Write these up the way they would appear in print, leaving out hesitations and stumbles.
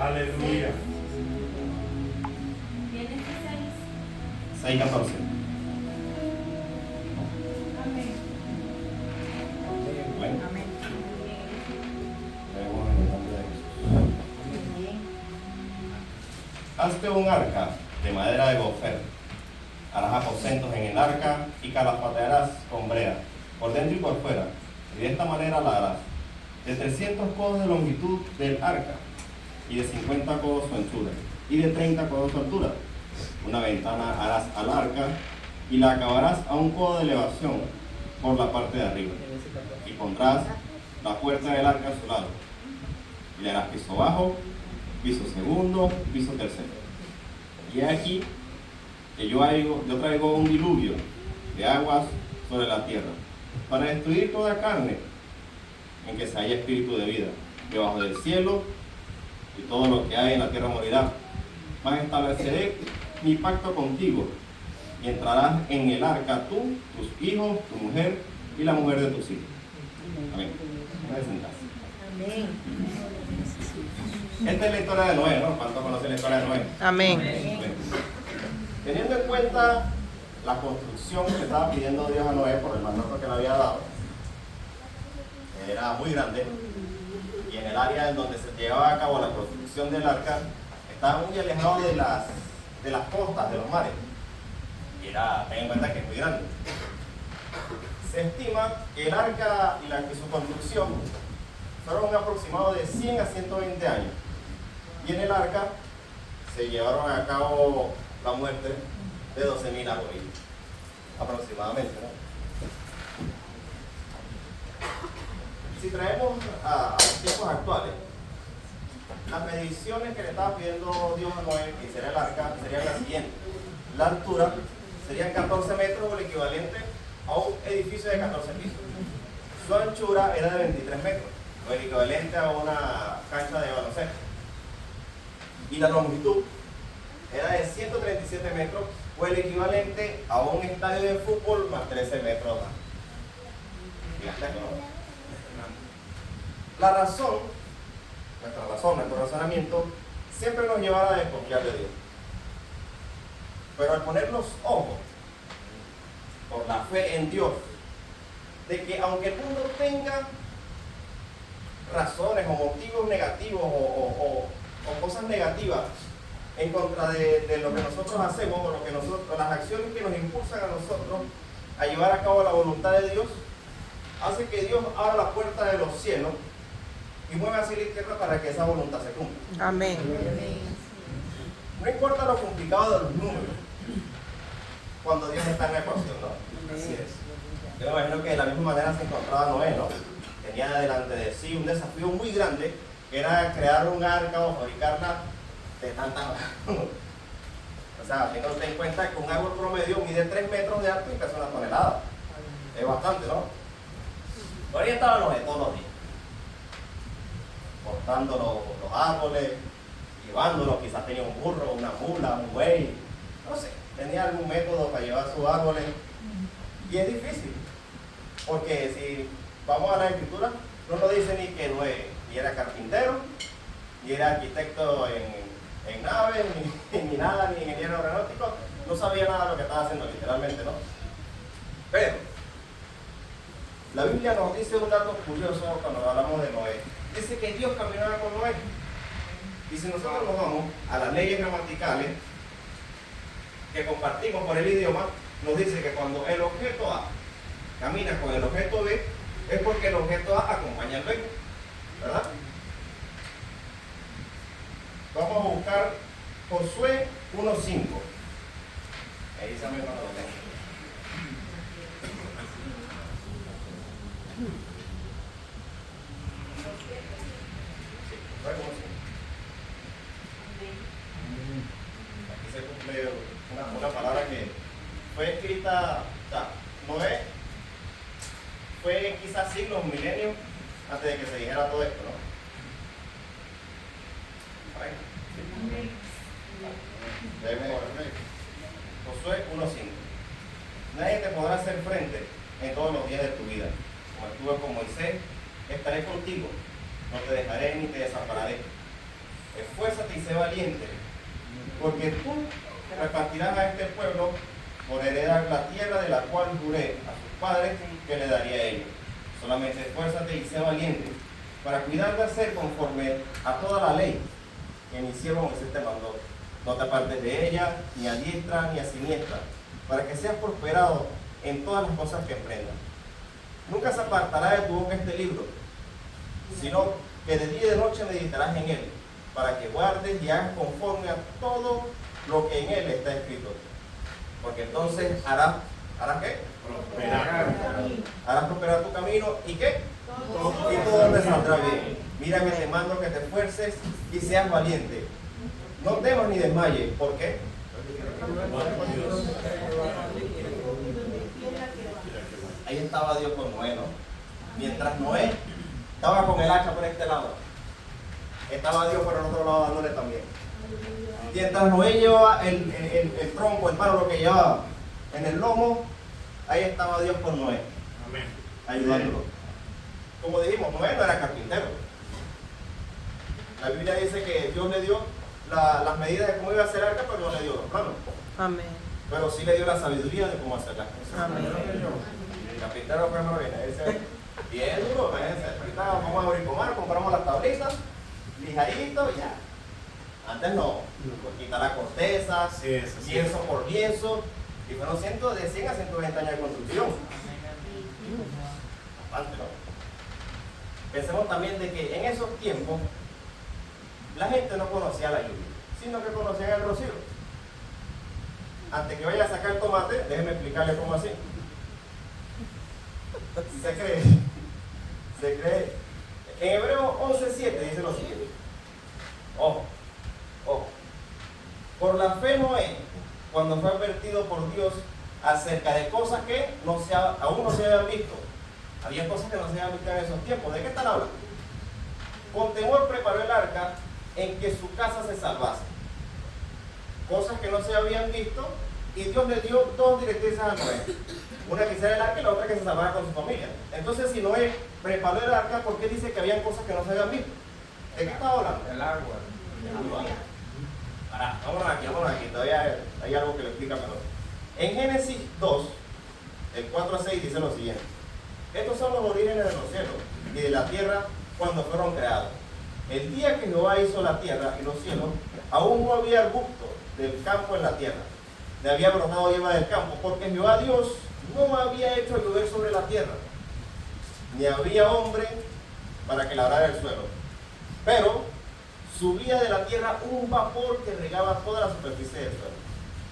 Aleluya. Génesis 6:14. Amén. Bueno, Amén. leemos en el nombre de Jesús. Hazte un arca de madera de gofer. Harás aposentos en el arca y calafatearás con brea, por dentro y por fuera. Y de esta manera la harás. De 300 codos de longitud del arca, y de 50 codos su anchura, y de 30 codos su altura. Una ventana harás al arca, y la acabarás a un codo de elevación por la parte de arriba. Y pondrás la puerta del arca a su lado. Y le harás piso bajo, piso segundo, piso tercero. Y he aquí que yo traigo un diluvio de aguas sobre la tierra, para destruir toda carne en que se haya espíritu de vida debajo del cielo, y todo lo que hay en la tierra morirá. Mas estableceré mi pacto contigo, y entrarás en el arca tú, tus hijos, tu mujer y la mujer de tus hijos. Amén. Puedes sentarse. Amén. Esta es la historia de Noé, ¿no? ¿Cuántos conocen la historia de Noé? Amén. Bueno, teniendo en cuenta la construcción que estaba pidiendo Dios a Noé por el mandato que le había dado, era muy grande, y en el área en donde se llevaba a cabo la construcción del arca estaba muy alejado de las costas, de los mares, y ten en cuenta que es muy grande. Se estima que el arca y su construcción fueron un aproximado de 100 a 120 años, y en el arca se llevaron a cabo la muerte de 12.000 árboles, aproximadamente, ¿no? Si traemos a los tiempos actuales, las mediciones que le estaba pidiendo Dios a Noé que hiciera el arca serían las siguientes. La altura serían 14 metros, o el equivalente a un edificio de 14 pisos. Su anchura era de 23 metros, o el equivalente a una cancha de baloncesto. Y la longitud era de 137 metros, o el equivalente a un estadio de fútbol más 13 metros más. Fíjate, ¿no? Nuestro razonamiento siempre nos llevará a desconfiar de Dios. Pero al poner los ojos por la fe en Dios, de que aunque el mundo tenga razones o motivos negativos o cosas negativas en contra de lo que nosotros hacemos, o las acciones que nos impulsan a nosotros a llevar a cabo la voluntad de Dios, hace que Dios abra la puerta de los cielos y mueva así la tierra para que esa voluntad se cumpla. Amén. No importa lo complicado de los números, cuando Dios está en la ecuación, ¿no? Así es. Yo me imagino que de la misma manera se encontraba Noé, ¿no? Tenía delante de sí un desafío muy grande, que era crear un arca o fabricarla de tantas. O sea, tenga usted en cuenta que un árbol promedio mide 3 metros de alto y pesa 1 tonelada. Es bastante, ¿no? Por ahí estaba Noé todos los días, cortando los árboles, llevándolos. Quizás tenía un burro, una mula, un buey, no sé, tenía algún método para llevar sus árboles. Y es difícil, porque si vamos a la escritura, no nos dice ni que Noé ni era carpintero, ni era arquitecto en naves, ni nada, ni ingeniero aeronáutico. No sabía nada de lo que estaba haciendo, literalmente, ¿no? Pero la Biblia nos dice un dato curioso cuando hablamos de Noé. Dice que Dios caminaba con Noé. Y si nosotros nos vamos a las leyes gramaticales que compartimos por el idioma, nos dice que cuando el objeto A camina con el objeto B, es porque el objeto A acompaña al B, ¿verdad? Vamos a buscar Josué 1:5. Ahí se me cuando lo tengo. Aquí se cumple una palabra que fue escrita, o sea, Noé fue quizás siglos, milenios antes de que se dijera todo esto, ¿no? Josué 1:5. Nadie te podrá hacer frente en todos los días de tu vida. Como estuve con Moisés, estaré contigo, no te dejaré ni te desampararé. esfuérzate y sé valiente, porque tú repartirás a este pueblo por heredar la tierra de la cual juré a sus padres que le daría a ellos. Solamente esfuérzate y sé valiente para cuidar de hacer conforme a toda la ley que mi siervo Moisés te mandó. No te apartes de ella, ni a diestra ni a siniestra, para que seas prosperado en todas las cosas que emprendas. Nunca se apartará de tu boca este libro, sino que de día y de noche meditarás en él, para que guardes y hagas conforme a todo lo que en él está escrito. Porque entonces harás ¿qué? Prosperar. Harás prosperar tu camino y ¿qué? Y todo te saldrá bien. Mira que te mando que te esfuerces y seas valiente. No temas ni desmayes. ¿Por qué? Ahí estaba Dios con Noé, ¿no? Mientras Noé estaba con el hacha por este lado, estaba Dios por el otro lado dándole también. Mientras Noé llevaba el tronco, el palo, lo que llevaba en el lomo, ahí estaba Dios con Noé, ayudándolo. Como dijimos, Noé no era carpintero. La Biblia dice que Dios le dio las medidas de cómo iba a hacer el arca, pero no le dio los planos. Amén. Pero sí le dio la sabiduría de cómo hacer las cosas. Amén. El carpintero fue viene, dice, bien duro, ahorita vamos a abrir comar, compramos las tablitas, lijadito, ya. Antes no, pues quitar la corteza, lienzo por lienzo, y fueron de 100 a 120 años de construcción. Bastante, ¿no? Pensemos también de que en esos tiempos la gente no conocía la lluvia, sino que conocían el rocío. Antes que vaya a sacar tomate, déjenme explicarle cómo así. Se cree. En Hebreos 11:7 dice lo siguiente. Ojo. Por la fe Noé, cuando fue advertido por Dios acerca de cosas que aún no se habían visto. Había cosas que no se habían visto en esos tiempos. ¿De qué están hablando? Con temor preparó el arca en que su casa se salvase. Cosas que no se habían visto, y Dios le dio dos directrices a Noé. Una que hiciera el arca y la otra que se salvara con su familia. Entonces, si Noé preparó el arca, ¿por qué dice que habían cosas que no se habían visto? ¿De qué estaba hablando? El agua. Vámonos aquí, todavía hay algo que lo explica mejor. En Génesis 2, el 4 a 6 dice lo siguiente. Estos son los orígenes de los cielos y de la tierra cuando fueron creados. El día que Jehová hizo la tierra y los cielos, aún no había arbusto del campo en la tierra, le había brotado hierba del campo, porque Jehová Dios no había hecho llover sobre la tierra, ni había hombre para que labrara el suelo. Pero subía de la tierra un vapor que regaba toda la superficie del suelo.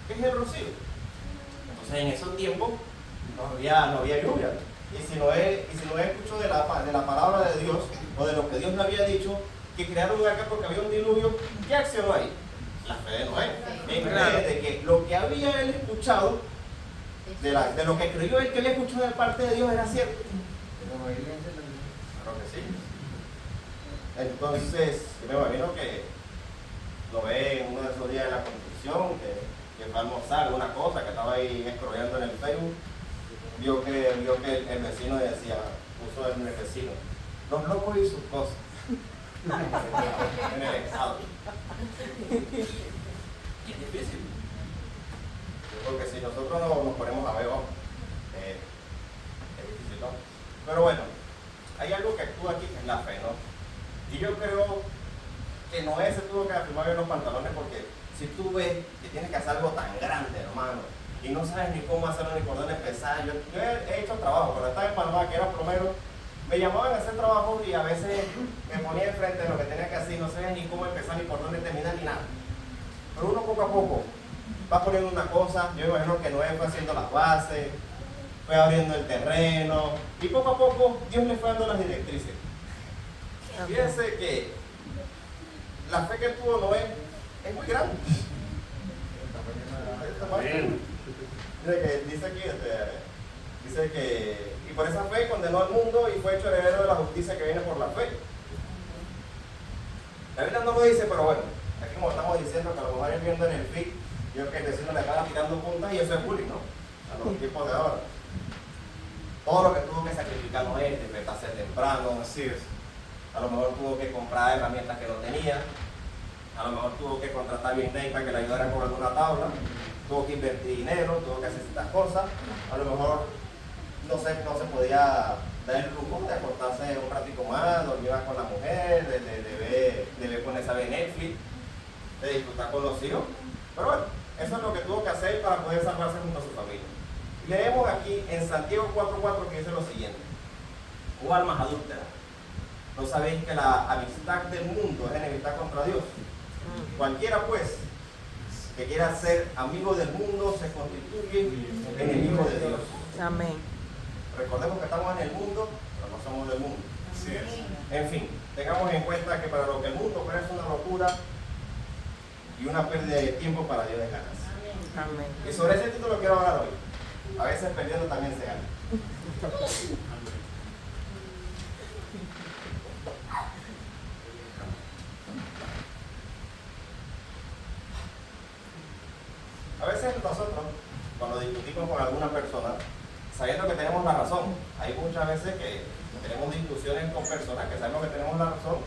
¿Qué es el rocío? Entonces en esos tiempos no había lluvia. Y si Noé escuchó de la palabra de Dios, o de lo que Dios le había dicho, que crearon un arca porque había un diluvio, ¿qué accionó ahí? La fe de Noé. En vez de que lo que había él escuchado, de lo que creyó él que había escuchado de parte de Dios era cierto. Claro que sí. Entonces, yo me imagino que lo ve en uno de esos días de la construcción, que fue a almorzar alguna cosa, que estaba ahí escroleando en el Facebook, vio que el vecino decía, puso en el vecino, los locos y sus cosas. En el estado. Y es difícil. Porque si nosotros nos ponemos a ver, es difícil, ¿no? Pero bueno, hay algo que actúa aquí que es la fe, ¿no? Y yo creo que Noé se tuvo que afirmar bien los pantalones, porque si tú ves que tienes que hacer algo tan grande, hermano, y no sabes ni cómo hacerlo ni por dónde empezar. Yo he hecho trabajo, cuando estaba en Panamá, que era plomero, me llamaban a hacer trabajo y a veces me ponía enfrente de lo que tenía que hacer, no sabía ni cómo empezar, ni por dónde terminar, ni nada. Pero uno poco a poco va poniendo una cosa. Yo me imagino que Noé fue haciendo las bases, fue abriendo el terreno, y poco a poco Dios le fue dando las directrices. Fíjense que la fe que tuvo Noé es muy grande. Dice aquí, dice que, y por esa fe condenó al mundo y fue hecho heredero de la justicia que viene por la fe. La Biblia no lo dice, pero bueno, aquí como estamos diciendo, que a lo mejor es viendo en el feed, yo que el vecino le estaba tirando puntas, y eso es bullying, ¿no? A los tiempos de ahora. Todo lo que tuvo que sacrificar Noé, despertarse temprano, así es. A lo mejor tuvo que comprar herramientas que no tenía, A lo mejor tuvo que contratar a Ney para que le ayudara con alguna tabla, tuvo que invertir dinero, tuvo que hacer ciertas cosas. A lo mejor no se podía dar el lujo de acostarse un ratico más, dormir más con la mujer, de ver ponerse a ver Netflix, de disfrutar con los hijos. Pero bueno, eso es lo que tuvo que hacer para poder salvarse junto a su familia. Leemos aquí en Santiago 4:4 que dice lo siguiente: oh almas adúlteras, ¿no sabéis que la amistad del mundo es enemistad contra Dios? Cualquiera pues que quiera ser amigo del mundo se constituye enemigo de Dios. Amén. Recordemos que estamos en el mundo, pero no somos del mundo. Así es. En fin, tengamos en cuenta que para lo que el mundo parece una locura y una pérdida de tiempo, para Dios es ganancia. Amén. Y sobre ese título quiero hablar hoy. A veces perdiendo también se gana. A veces nosotros, cuando discutimos con alguna persona, sabiendo que tenemos la razón, hay muchas veces que tenemos discusiones con personas que sabemos que tenemos la razón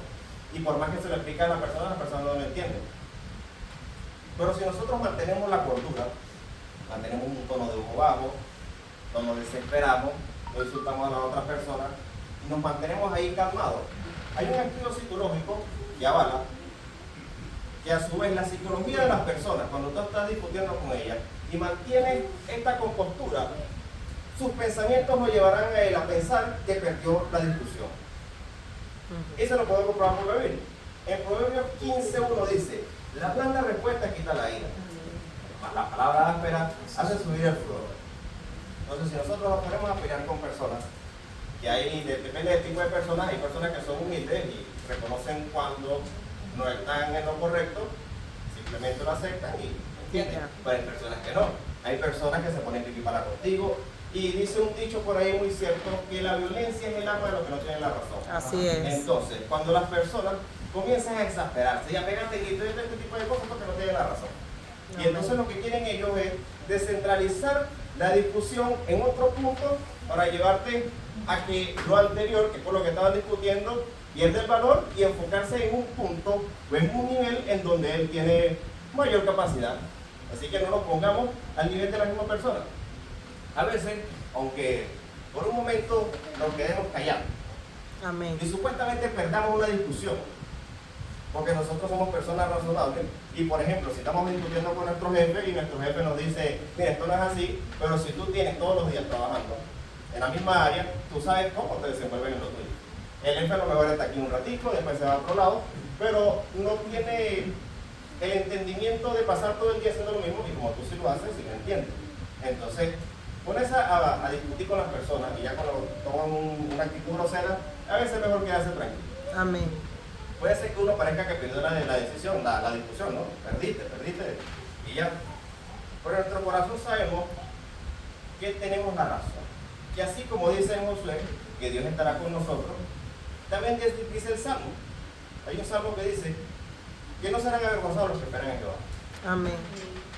y por más que se lo explica a la persona no lo entiende. Pero si nosotros mantenemos la cordura, mantenemos un tono de voz bajo, no nos desesperamos, no insultamos a la otra persona y nos mantenemos ahí calmados, hay un estudio psicológico que avala que a su vez la psicología de las personas, cuando tú estás discutiendo con ellas y mantienes esta compostura, sus pensamientos lo llevarán a él a pensar que perdió la discusión. Eso lo podemos comprobar por la Biblia. En Proverbios 15:1 dice: la blanda respuesta quita la ira, mas la palabra áspera hace subir el furor. Entonces, si nosotros nos ponemos a pelear con personas, que hay, depende del tipo de personas, hay personas que son humildes y reconocen cuando no están en lo correcto, simplemente lo aceptan y entienden. Pero hay personas que no. Hay personas que se ponen piqui para contigo. Y dice un dicho por ahí muy cierto, que la violencia es el arma de los que no tienen la razón. Así es. Entonces, cuando las personas comienzan a exasperarse y a pegarse y todo este tipo de cosas porque no tienen la razón. Y entonces lo que quieren ellos es descentralizar la discusión en otro punto para llevarte a que lo anterior, que por lo que estaban discutiendo, pierde el valor y enfocarse en un punto o en un nivel en donde él tiene mayor capacidad. Así que no nos pongamos al nivel de la misma persona. A veces, aunque por un momento nos quedemos callados, Amén. y supuestamente perdamos una discusión, porque nosotros somos personas razonables, y por ejemplo, si estamos discutiendo con nuestro jefe y nuestro jefe nos dice: mira, esto no es así, pero si tú tienes todos los días trabajando en la misma área, tú sabes cómo te desenvuelves en lo tuyo. El jefe a lo mejor está aquí un ratico, después se va a otro lado, pero no tiene el entendimiento de pasar todo el día haciendo lo mismo, y como tú sí lo haces, sí lo entiendes. Entonces, ponerse a discutir con las personas y ya cuando toman una actitud grosera, a veces es mejor quedarse tranquilo. Amén. Puede ser que uno parezca que perdió la decisión, la discusión, ¿no? Perdiste, y ya. Pero en nuestro corazón sabemos que tenemos la razón. Que así como dice en Josué, que Dios estará con nosotros, también dice el Salmo. Hay un Salmo que dice que no serán avergonzados los que esperan en Jehová. Amén.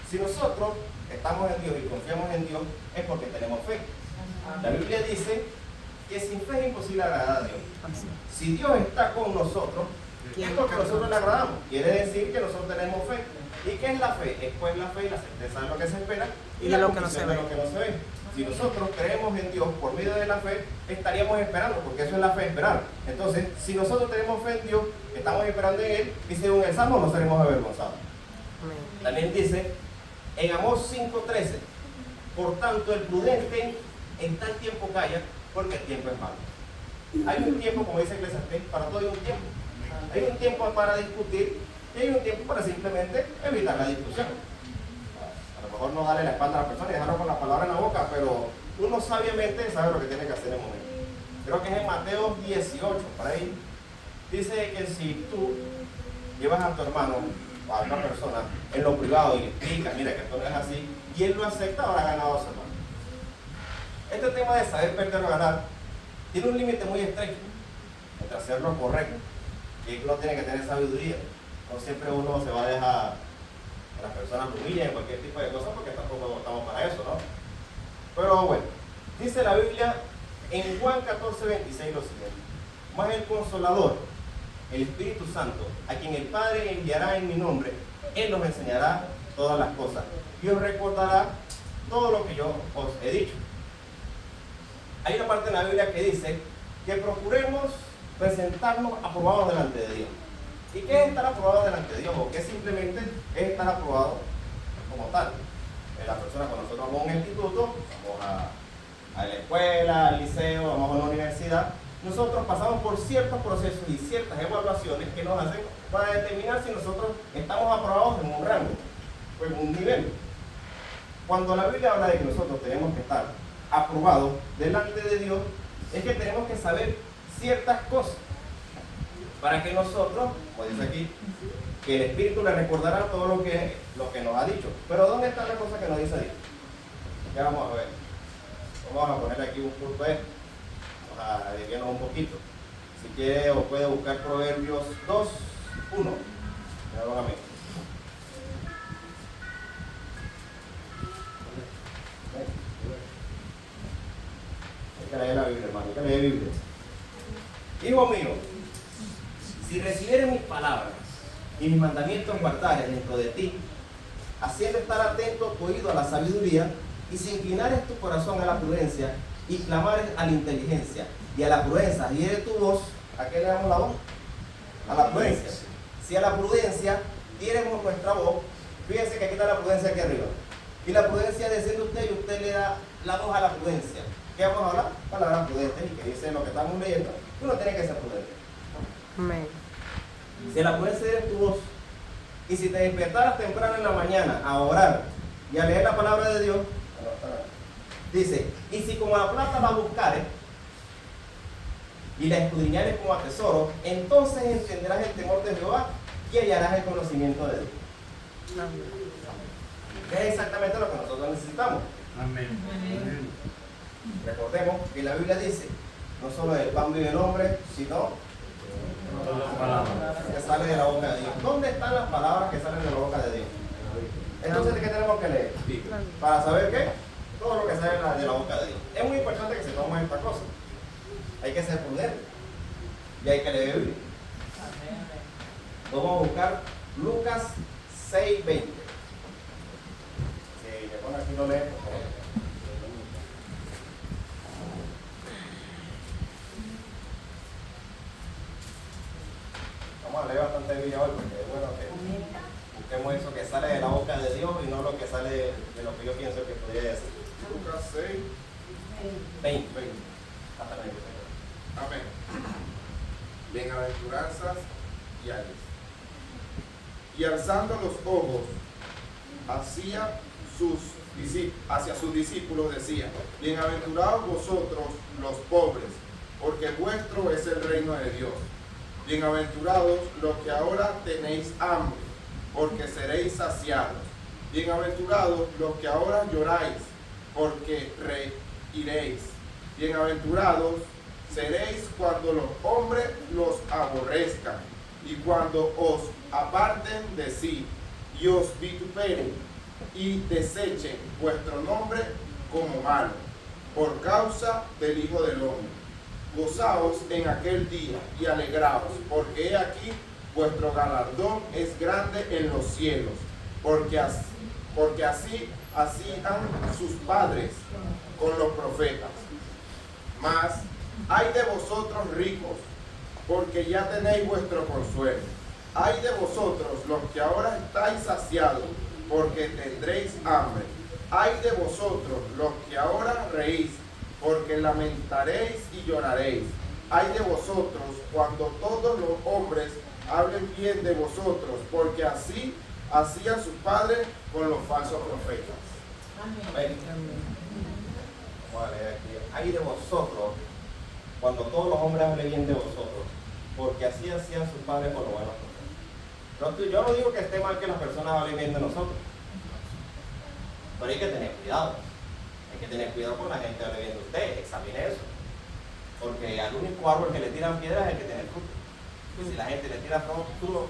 Si nosotros estamos en Dios y confiamos en Dios, es porque tenemos fe. La Biblia dice que sin fe es imposible agradar a Dios. Si Dios está con nosotros, es porque nosotros le agradamos. Quiere decir que nosotros tenemos fe. ¿Y qué es la fe? Es pues la fe y la certeza de lo que se espera y la convicción de lo que no se ve. Si nosotros creemos en Dios por medio de la fe, estaríamos esperando, porque eso es la fe, esperar. Entonces, si nosotros tenemos fe en Dios, estamos esperando en Él, y según el Salmo no seremos avergonzados. Amén. También dice en Amós 5:13: por tanto el prudente en tal tiempo calla, porque el tiempo es malo. Hay un tiempo, como dice Eclesiastés, para todo hay un tiempo. Hay un tiempo para discutir y hay un tiempo para simplemente evitar la discusión. A lo mejor no darle la espalda a la persona y dejarlo con la palabra en la boca, pero uno sabiamente sabe lo que tiene que hacer en el momento. Creo que es en Mateo 18, por ahí, dice que si tú llevas a tu hermano o a una persona en lo privado y le explicas: mira, que esto no es así, y él lo acepta, habrá ganado a su hermano. Este tema de saber perder o ganar tiene un límite muy estrecho entre hacer lo correcto, y uno tiene que tener sabiduría. No siempre uno se va a dejar que las personas lo humillen en cualquier tipo de cosas, porque tampoco estamos para eso, ¿no? Pero bueno, dice la Biblia en Juan 14:26 lo siguiente: mas el Consolador, el Espíritu Santo, a quien el Padre enviará en mi nombre. Él nos enseñará todas las cosas y os recordará todo lo que yo os he dicho. Hay una parte en la Biblia que dice que procuremos presentarnos aprobados delante de Dios. ¿Y qué es estar aprobado delante de Dios? ¿O qué simplemente es estar aprobado como tal? La persona, cuando nosotros vamos a un instituto, vamos a la escuela, al liceo, vamos a una universidad, nosotros pasamos por ciertos procesos y ciertas evaluaciones que nos hacen para determinar si nosotros estamos aprobados en un rango o en un nivel. Cuando la Biblia habla de que nosotros tenemos que estar aprobados delante de Dios, es que tenemos que saber ciertas cosas para que nosotros, como dice aquí, que el Espíritu le recordará todo lo que nos ha dicho. Pero ¿dónde está la cosa que nos dice ahí? Ya vamos a ver. Vamos a poner aquí un punto vamos a desviarnos un poquito. Si quiere o puede buscar Proverbios 2, 1. Ya van a ver. Hay que leer la Biblia, hermano. Hay que leer la Biblia. Hijo mío, si recibieres mis palabras y mis mandamientos guardares dentro de ti, haciendo estar atento tu oído a la sabiduría, y si inclinares tu corazón a la prudencia y clamares a la inteligencia y a la prudencia, y eres tu voz, ¿a qué le damos la voz? A la prudencia. Si a la prudencia diéramos nuestra voz, fíjense que aquí está la prudencia aquí arriba. Y la prudencia desciende usted y usted le da la voz a la prudencia. ¿Qué vamos a hablar? Palabras prudentes, y que dice lo que estamos leyendo. Uno tiene que ser prudente. Amén. Si a la prudencia eres tu voz, y si te despertaras temprano en la mañana a orar y a leer la palabra de Dios, dice, y si como la plata la buscares y la escudriñares como a tesoro, entonces entenderás el temor de Jehová y hallarás el conocimiento de Dios. Amén. ¿Qué es exactamente lo que nosotros necesitamos? Amén. Recordemos que la Biblia dice, no solo del pan vive el hombre, sino que sale de la boca de Dios. ¿Dónde están las palabras que salen de la boca de Dios? Entonces, ¿qué tenemos que leer? Para saber qué, todo lo que sale de la boca de Dios. Es muy importante que se tome esta cosa. Hay que ser prudente y hay que leer Biblia. Vamos a buscar Lucas 6:20. Si me pone aquí lo leo, por favor. Vamos a leer bastante Biblia hoy porque es bueno que busquemos eso que sale de la boca de Dios y no lo que sale de lo que yo pienso que podría decir. Lucas 6, 20. 20. Hasta el 20. Amén. Bienaventuranzas y alegres. Y alzando los ojos hacia sus discípulos decía, bienaventurados vosotros los pobres, porque vuestro es el reino de Dios. Bienaventurados los que ahora tenéis hambre, porque seréis saciados. Bienaventurados los que ahora lloráis, porque reiréis. Bienaventurados seréis cuando los hombres los aborrezcan y cuando os aparten de sí y os vituperen y desechen vuestro nombre como malo, por causa del Hijo del Hombre. Gozaos en aquel día y alegraos, porque he aquí vuestro galardón es grande en los cielos, porque así hacían sus padres con los profetas. Mas ay de vosotros ricos, porque ya tenéis vuestro consuelo. Ay de vosotros los que ahora estáis saciados, porque tendréis hambre. Ay de vosotros los que ahora reís, porque lamentaréis y lloraréis. Ay de vosotros cuando todos los hombres hablen bien de vosotros, porque así hacían sus padres con los falsos profetas. Amén. Vamos a leer aquí. Ay de vosotros cuando todos los hombres hablen bien de vosotros, porque así hacían sus padres con los buenos profetas. Yo no digo que esté mal que las personas hablen bien de nosotros, pero hay que tener cuidado. Hay que tener cuidado con la gente que hable bien de usted, examine eso. Porque al único árbol que le tiran piedras es el que tiene fruto. Y si la gente le tira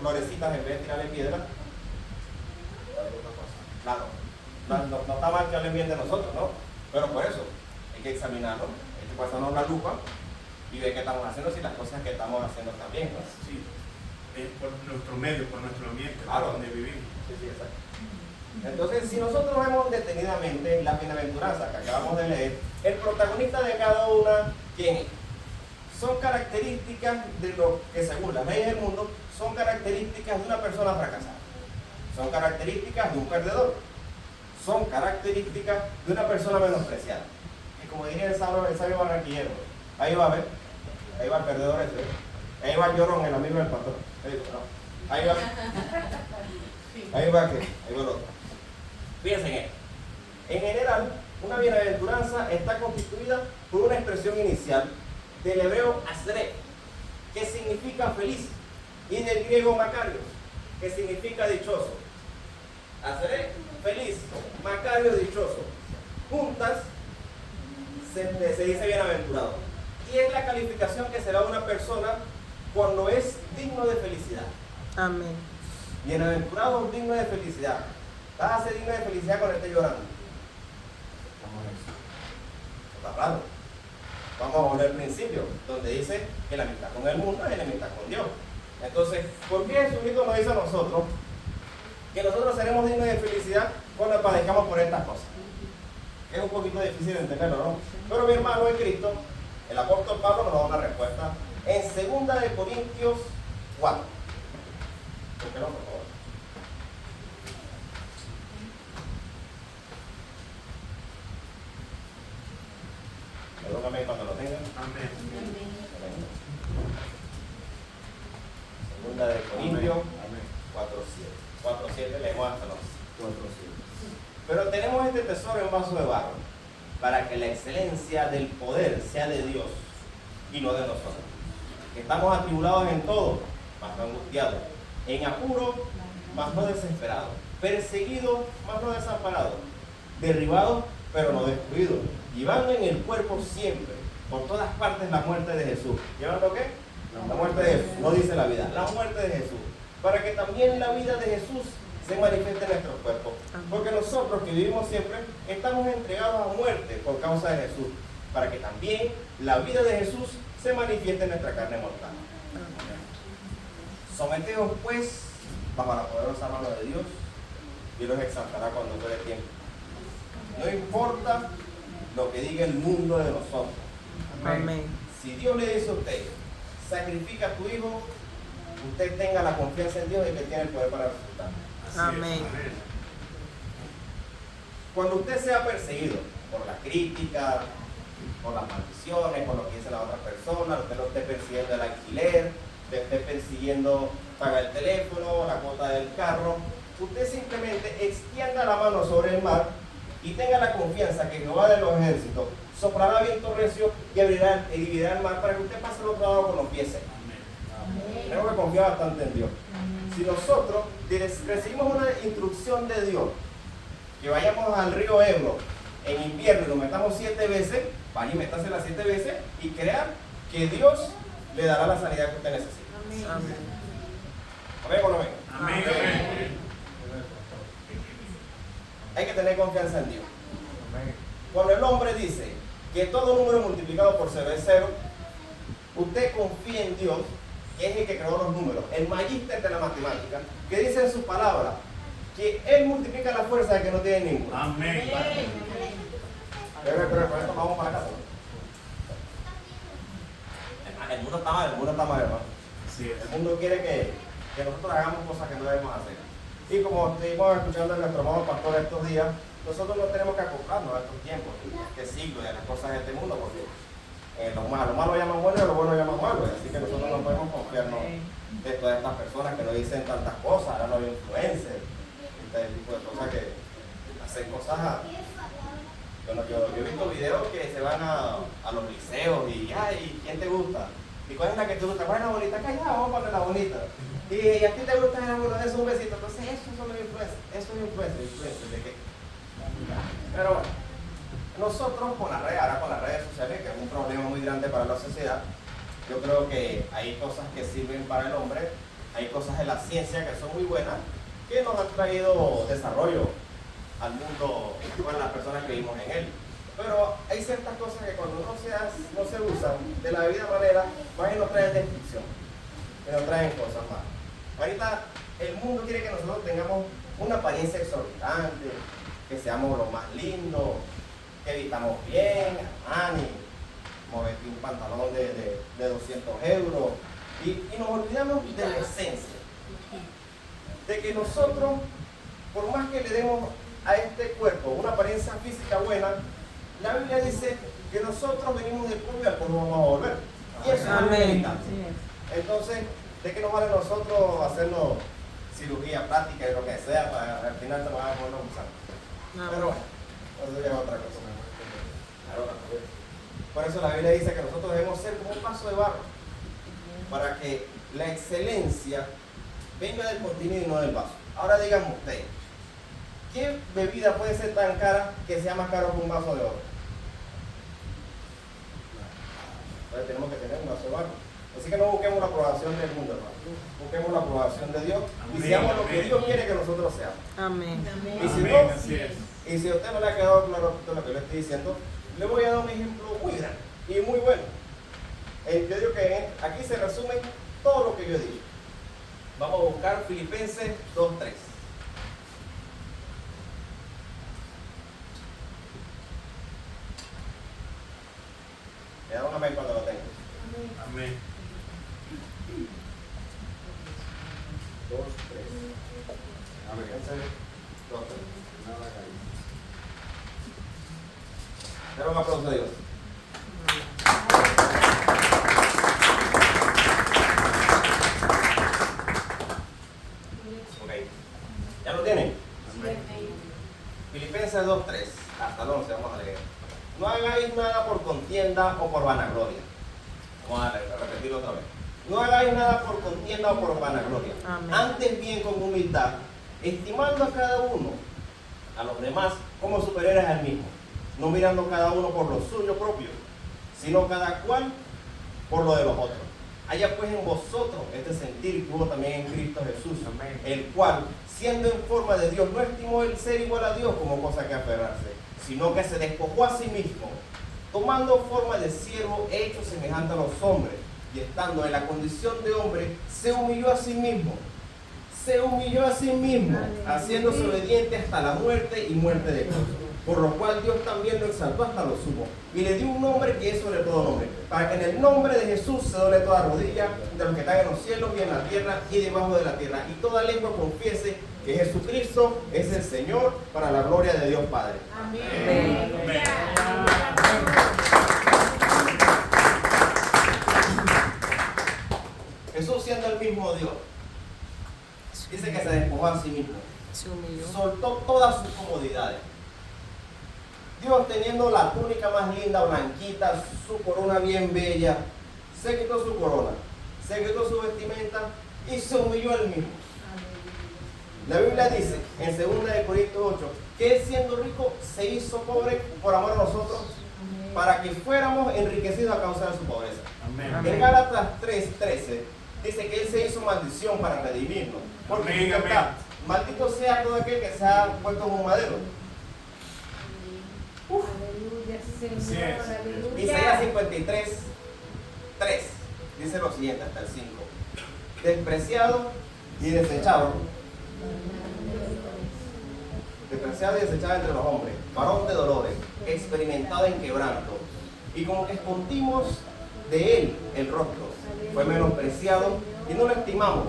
florecitas en vez de tirarle piedras, claro, no está mal que hablen bien de nosotros, ¿no? Pero por eso hay que examinarlo, hay que pasarnos la lupa y ver qué estamos haciendo, si las cosas que estamos haciendo están bien, ¿no? Sí. nuestro medio, por nuestro ambiente, Claro. por donde vivimos. Sí, sí, exacto. Entonces, si nosotros vemos detenidamente la bienaventuranza que acabamos de leer, el protagonista de cada una, ¿quién es? Son características de lo que según las leyes del mundo, son características de una persona fracasada. Son características de un perdedor. Son características de una persona menospreciada. Y como diría el sabio barranquillero, ahí va a ver, ahí va el perdedor ese, ahí va el llorón, el amigo del patrón. Ahí va. Ahí va que, ahí va el otro. Fíjense en esto. En general, una bienaventuranza está constituida por una expresión inicial del hebreo asre, que significa feliz, y del griego makarios, que significa dichoso. Asre, feliz, Macario, dichoso. Juntas se dice bienaventurado. Y es la calificación que se da a una persona cuando es digno de felicidad. Amén. Bienaventurado, digno de felicidad. Vas a ser digno de felicidad cuando estés llorando. ¿Cómo es eso? Está raro. Vamos a volver al principio, donde dice que la amistad con el mundo es la amistad con Dios. Entonces, ¿por qué Jesucristo nos dice a nosotros que nosotros seremos dignos de felicidad cuando padezcamos por estas cosas? Es un poquito difícil de entenderlo, ¿no? Pero mi hermano en Cristo, el apóstol Pablo nos da una respuesta en 2 de Corintios 4. ¿Por qué no, por favor? Perdóname cuando lo tengan. Amén. 2 de Corintios Amén. 4:7. 4:7 leemos hasta los 4:7. Pero tenemos este tesoro en vaso de barro, para que la excelencia del poder sea de Dios y no de nosotros. Que estamos atribulados en todo, mas no angustiados, en apuro, mas no desesperados, perseguidos, mas no desamparados, derribados, pero no destruidos, llevando en el cuerpo siempre, por todas partes, la muerte de Jesús. ¿Llevando qué? La muerte de Jesús, no dice la vida, la muerte de Jesús, para que también la vida de Jesús se manifieste en nuestro cuerpo. Porque nosotros que vivimos siempre estamos entregados a muerte por causa de Jesús, para que también la vida de Jesús se manifieste en nuestra carne mortal. Someteos pues bajo la poderosa mano de Dios, y los exaltará cuando fuere tiempo. No importa lo que diga el mundo de nosotros. Amén. Si Dios le dice a usted, sacrifica a tu hijo, usted tenga la confianza en Dios de que tiene el poder para resultar. Amén. Cuando usted sea perseguido por la crítica, por las maldiciones, por lo que dice la otra persona, usted lo esté persiguiendo el alquiler, usted esté persiguiendo pagar el teléfono, la cuota del carro, usted simplemente extienda la mano sobre el mar y tenga la confianza que Jehová de los ejércitos soplará viento recio y dividirá el mar para que usted pase al otro lado con los pies secos. Tengo que confiar bastante en Dios. Si nosotros recibimos una instrucción de Dios, que vayamos al río Ebro en invierno y lo metamos 7 veces, vaya y métase las 7 veces y crea que Dios le dará la sanidad que usted necesita. Amén. ¿Amén o no amén? Amén. Hay que tener confianza en Dios. Cuando el hombre dice que todo número multiplicado por 0 es 0, usted confía en Dios, que es el que creó los números, el magíster de la matemática, que dice en su palabra que Él multiplica la fuerza de que no tiene ninguna. Amén. Pero con esto vamos para casa. El mundo está mal, hermano. Así es. El mundo quiere que nosotros hagamos cosas que no debemos hacer. Y como estuvimos escuchando a nuestro amado pastor estos días, nosotros no tenemos que acoplarnos a estos tiempos, a este siglo y a las cosas de este mundo, porque lo malo llaman bueno y lo bueno llaman malo. Así que nosotros no podemos confiarnos de todas estas personas que nos dicen tantas cosas, ahora los influencers, este tipo de cosas que hacen cosas. Yo he visto videos que se van a los liceos y, ay, ¿quién te gusta? ¿Y cuál es la que te gusta? ¿Cuál es la bonita? Acá ya, vamos a poner la bonita. Y a ti te gusta eso, un besito. Entonces, esos son los influencers. Eso es influencers. ¿De qué? Pero bueno, nosotros con las redes sociales, que es un problema muy grande para la sociedad, yo creo que hay cosas que sirven para el hombre, hay cosas de la ciencia que son muy buenas, que nos han traído desarrollo al mundo con las personas que vivimos en él. Pero hay ciertas cosas que cuando no se usan de la debida manera, más y nos traen destrucción, y nos traen cosas más. Ahorita el mundo quiere que nosotros tengamos una apariencia exorbitante, que seamos lo más lindos, que evitamos bien, moverte un pantalón de 200 euros, y nos olvidamos de la esencia, de que nosotros, por más que le demos a este cuerpo una apariencia física buena, la Biblia dice que nosotros venimos del polvo y al polvo vamos a volver. Y eso es inevitable. Entonces, ¿de qué nos vale nosotros hacernos cirugía plástica y lo que sea para al final te lo van a poner usar? Pero bueno, eso ya es otra cosa. Por eso la Biblia dice que nosotros debemos ser como un vaso de barro, para que la excelencia venga del contenido y no del vaso. Ahora díganme ustedes, ¿qué bebida puede ser tan cara que sea más caro que un vaso de oro? Entonces tenemos que tener un vaso de barro. Así que no busquemos la aprobación del mundo, hermano. Busquemos la aprobación de Dios y seamos lo que Dios quiere que nosotros seamos. Amén. Y si no, y si a usted no le ha quedado claro lo que le estoy diciendo, le voy a dar un ejemplo muy grande y muy bueno. Yo digo que aquí se resume todo lo que yo he dicho. Vamos a buscar Filipenses 2:3. Le da un amén cuando lo tenga. Amén. 2, 3. Filipenses 2:3. Dale un aplauso a Dios. Ok. ¿Ya lo tienen? Filipenses 2:3. Hasta el 11 vamos a leer. No hagáis nada por contienda o por vanagloria. Vamos a repetirlo otra vez. No hagáis nada por contienda o por vanagloria. Amén. Antes bien con humildad, estimando a cada uno, a los demás, como superiores al mismo, no mirando cada uno por lo suyo propio, sino cada cual por lo de los otros. Haya pues en vosotros este sentir que hubo también en Cristo Jesús, Amén. el cual, siendo en forma de Dios, no estimó el ser igual a Dios como cosa que aferrarse, sino que se despojó a sí mismo, tomando forma de siervo, hecho semejante a los hombres, y estando en la condición de hombre, se humilló a sí mismo, haciéndose obediente hasta la muerte y muerte de cruz. Por lo cual Dios también lo exaltó hasta lo sumo y le dio un nombre que es sobre todo nombre, para que en el nombre de Jesús se doble toda rodilla de los que están en los cielos y en la tierra y debajo de la tierra, y toda lengua confiese que Jesucristo es el Señor, para la gloria de Dios Padre. Amén. Jesús, siendo el mismo Dios, dice que se despojó a sí mismo, Se humilló. soltó todas sus comodidades. Dios, teniendo la túnica más linda, blanquita, su corona bien bella, se quitó su corona, se quitó su vestimenta y se humilló él mismo. La Biblia dice en 2 Corintios 8 que él, siendo rico, se hizo pobre por amor a nosotros, para que fuéramos enriquecidos a causa de su pobreza. Amén. En Gálatas 3:13 dice que él se hizo maldición para redimirnos, porque Amén, dice acá, amén. maldito sea todo aquel que se ha puesto como un madero. Aleluya, Así Señor, es. aleluya. Isaías 53:3 dice lo siguiente hasta el 5: despreciado y desechado entre los hombres, varón de dolores, experimentado en quebranto, y como que escondimos de él el rostro, fue menospreciado y no lo estimamos.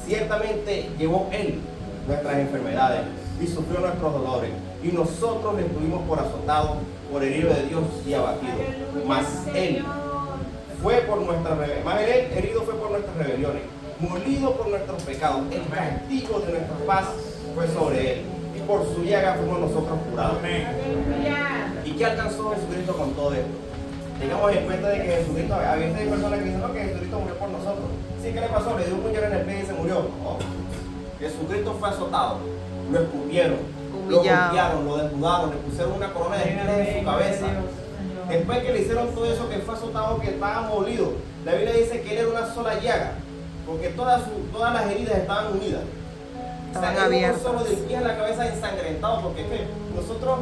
Ciertamente llevó él nuestras enfermedades y sufrió nuestros dolores, y nosotros le tuvimos por azotado, por herido de Dios y abatido. Mas él fue por nuestras rebeliones, más él herido fue por nuestras rebeliones, molido por nuestros pecados. El castigo de nuestra paz fue sobre él, y por su llaga fuimos nosotros curados. Amén. Aleluya. ¿Y qué alcanzó Jesucristo con todo esto? Tengamos en cuenta de que Jesucristo, a veces hay personas que dicen, no, que Jesucristo murió por nosotros. Sí, ¿qué le pasó? Le dio un puñal en el pie y se murió. No. Jesucristo fue azotado, lo escupieron, lo Humillado. golpearon, lo desnudaron, le pusieron una corona de espinas en su cabeza. Después que le hicieron todo eso, que fue azotado, que estaba molido, la Biblia dice que él era una sola llaga, porque todas las heridas estaban unidas. Estaban él no abiertas. solo del pie a la cabeza ensangrentado, porque es que nosotros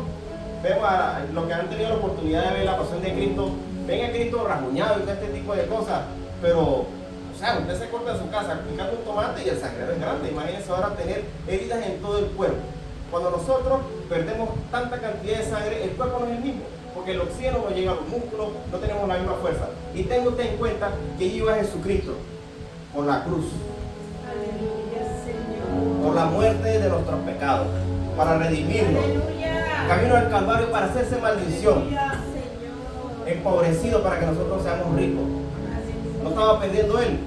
vemos a los que han tenido la oportunidad de ver la pasión de Cristo, ven a Cristo rasguñado y todo este tipo de cosas, pero, o sea, usted se corta en su casa picando un tomate y el sangrero es grande. Imagínense ahora tener heridas en todo el cuerpo. Cuando nosotros perdemos tanta cantidad de sangre, el cuerpo no es el mismo, porque el oxígeno no llega a los músculos, no tenemos la misma fuerza. Y tenga usted en cuenta que iba Jesucristo por la cruz, Aleluya, Señor. por la muerte de nuestros pecados, para redimirnos. Aleluya. Camino al Calvario para hacerse maldición, Aleluya, Señor. empobrecido para que nosotros seamos ricos. No estaba perdiendo él,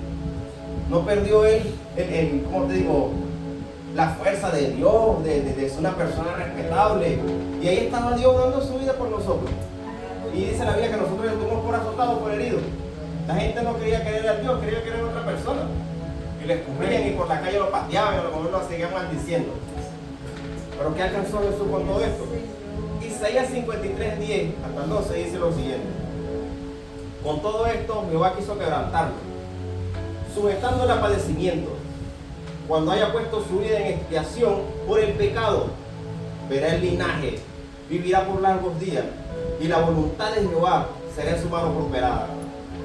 no perdió él ¿cómo te digo? La fuerza de Dios, de ser una persona respetable. Y ahí estaba Dios dando su vida por nosotros. Y dice la Biblia que nosotros estuvimos por azotados, por heridos. La gente no quería querer a Dios, quería querer a otra persona. Y le escupían y por la calle lo pateaban y a lo mejor lo seguían maldiciendo. Pero ¿qué alcanzó Jesús con todo esto? Isaías 53:10 hasta el 12 dice lo siguiente: con todo esto Jehová quiso quebrantarlo, sujetándole a padecimiento. Cuando haya puesto su vida en expiación por el pecado, verá el linaje, vivirá por largos días, y la voluntad de Jehová será en su mano prosperada.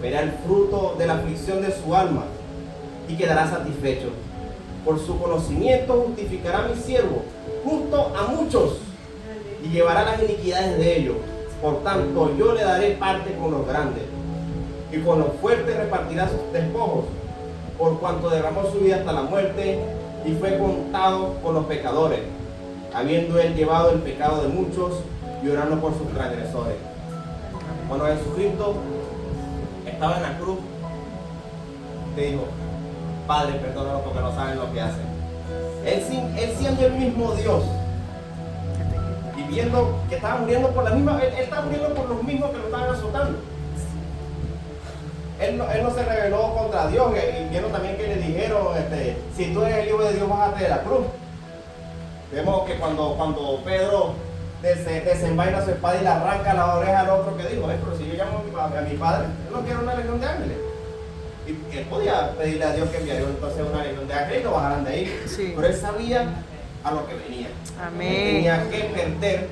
Verá el fruto de la aflicción de su alma y quedará satisfecho. Por su conocimiento justificará a mi siervo, justo a muchos, y llevará las iniquidades de ellos. Por tanto, yo le daré parte con los grandes, y con los fuertes repartirá sus despojos, por cuanto derramó su vida hasta la muerte y fue contado con los pecadores, habiendo él llevado el pecado de muchos y orando por sus transgresores. Cuando Jesucristo estaba en la cruz, te dijo: Padre, perdónalos porque no saben lo que hacen. Él siendo el mismo Dios y viendo que estaba muriendo por la misma, él estaba muriendo por los mismos que lo estaban azotando. Él no se rebeló contra Dios, y viendo también que le dijeron, si tú eres el Hijo de Dios, bájate de la cruz. Vemos que cuando Pedro desenvaina su espada y le arranca la oreja al otro, que dijo: pero si yo llamo a mi padre, él no quiere una legión de ángeles. Y él podía pedirle a Dios que enviara entonces una legión de ángeles y lo bajaran de ahí. Sí. Pero él sabía a lo que venía. Amén. Él tenía que perder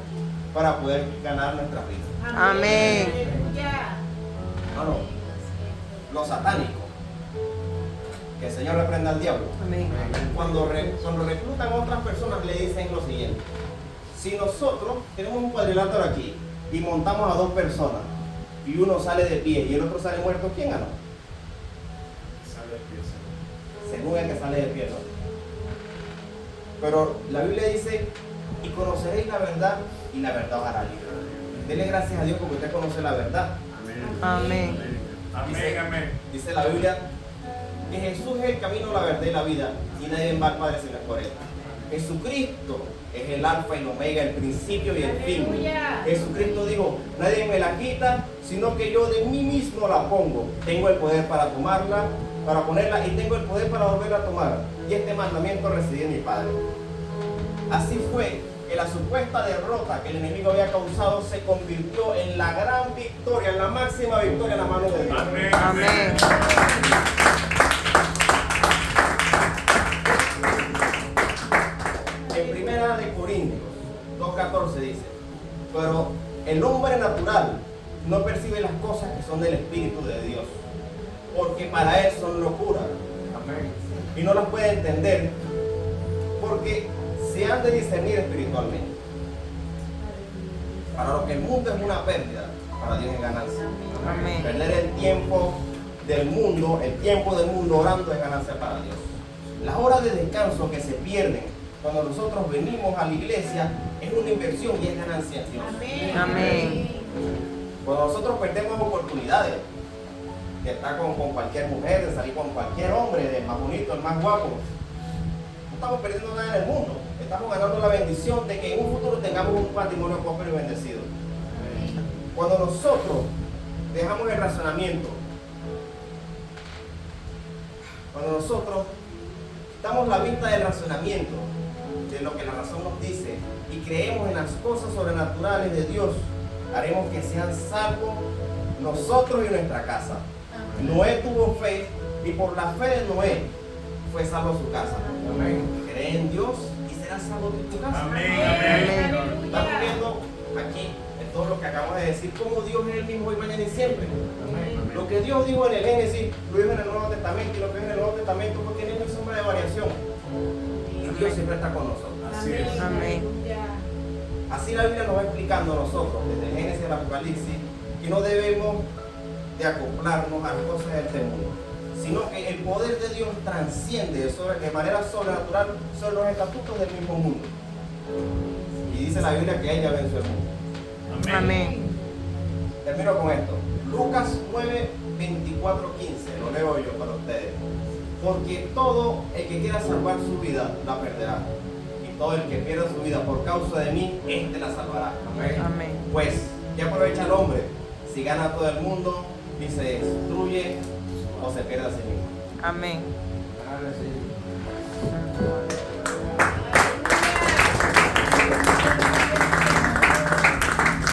para poder ganar nuestra vida. Amén. Aleluya. Hermano, los satánicos, que el Señor reprenda al diablo, Amén. cuando reclutan a otras personas, le dicen lo siguiente: si nosotros tenemos un cuadrilátero aquí y montamos a dos personas y uno sale de pie y el otro sale muerto, ¿quién ganó? Según el que sale de pie, ¿no? Pero la Biblia dice: y conoceréis la verdad y la verdad os hará libre. Dele gracias a Dios porque usted conoce la verdad. Amén. Dice la Biblia que Jesús es el camino, la verdad y la vida, y nadie va al Padre sino por él. Jesucristo es el alfa y el omega, el principio y el fin. Aleluya. Jesucristo dijo: nadie me la quita, sino que yo de mí mismo la pongo. Tengo el poder para tomarla, para ponerla, y tengo el poder para volverla a tomar. Y este mandamiento residía en mi Padre. Así fue que la supuesta derrota que el enemigo había causado se convirtió en la gran victoria, en la máxima victoria en la mano de Dios. Amén. Amén. En Primera de Corintios 2:14 dice: pero el hombre natural no percibe las cosas que son del Espíritu de Dios, porque para él son locura. Y no las puede entender, porque se han de discernir espiritualmente. Para lo que el mundo es una pérdida, para Dios es ganancia. Amén. Perder el tiempo del mundo orando es ganancia para Dios. Las horas de descanso que se pierden cuando nosotros venimos a la iglesia es una inversión y es ganancia en Dios. Amén. Amén. Cuando nosotros perdemos oportunidades de estar con cualquier mujer, de salir con cualquier hombre, del más bonito, el más guapo, no estamos perdiendo nada en el mundo. Estamos ganando la bendición de que en un futuro tengamos un matrimonio próspero y bendecido. Cuando nosotros dejamos el razonamiento, cuando nosotros damos la vista del razonamiento, de lo que la razón nos dice, y creemos en las cosas sobrenaturales de Dios, haremos que sean salvos nosotros y nuestra casa. Noé tuvo fe, y por la fe de Noé fue salvo su casa. Cree en Dios y serás salvo de tu casa. Amén. Amén. Estamos viendo aquí, todo lo que acabamos de decir, como Dios es el mismo hoy, mañana y siempre. Lo que Dios dijo en el Génesis, lo dijo en el Nuevo Testamento, y lo que es en el Nuevo Testamento no tiene ni sombra de variación. Y Dios siempre está con nosotros. Así es. Amén. Así la Biblia nos va explicando a nosotros, desde el Génesis al Apocalipsis, que no debemos de acoplarnos a las cosas de este mundo, sino que el poder de Dios transciende de manera sobrenatural sobre los estatutos del mismo mundo. Y dice la Biblia que ella venció el mundo. Amén. Termino con esto. Lucas 9, 24, 15. Lo leo yo para ustedes. Porque todo el que quiera salvar su vida la perderá. Y todo el que pierda su vida por causa de mí, éste la salvará. Amén. Amén. Pues, ¿qué aprovecha el hombre si gana todo el mundo y se destruye o se pierde a sí mismo? Amén. Ahora sí.